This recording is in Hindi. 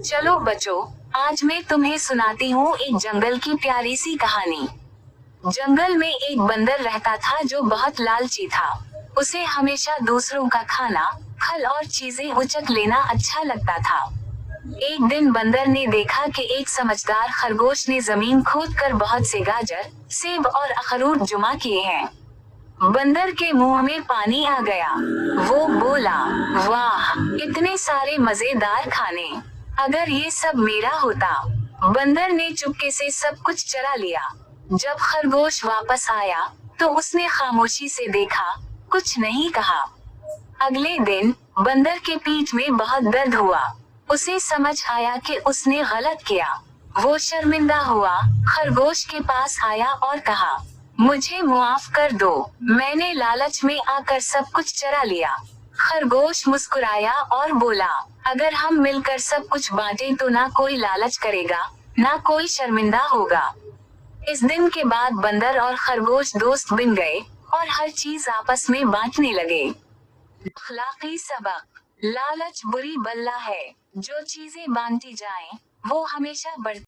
चलो बच्चों, आज मैं तुम्हें सुनाती हूँ एक जंगल की प्यारी सी कहानी। जंगल में एक बंदर रहता था जो बहुत लालची था। उसे हमेशा दूसरों का खाना, फल और चीजें उचक लेना अच्छा लगता था। एक दिन बंदर ने देखा कि एक समझदार खरगोश ने जमीन खोदकर बहुत से गाजर, सेब और अखरोट जमा किए हैं। बंदर के मुंह में पानी आ गया। वो बोला, वाह, इतने सारे मजेदार खाने, अगर ये सब मेरा होता। बंदर ने चुपके से सब कुछ चरा लिया। जब खरगोश वापस आया तो उसने खामोशी से देखा, कुछ नहीं कहा। अगले दिन बंदर के पीठ में बहुत दर्द हुआ। उसे समझ आया कि उसने गलत किया। वो शर्मिंदा हुआ, खरगोश के पास आया और कहा, मुझे मुआफ कर दो, मैंने लालच में आकर सब कुछ चरा लिया। खरगोश मुस्कुराया और बोला, अगर हम मिलकर सब कुछ बांटें तो ना कोई लालच करेगा, ना कोई शर्मिंदा होगा। इस दिन के बाद बंदर और खरगोश दोस्त बन गए और हर चीज आपस में बांटने लगे। अखलाकी सबक, लालच बुरी बल्ला है, जो चीजें बांटी जाएं, वो हमेशा बढ़ती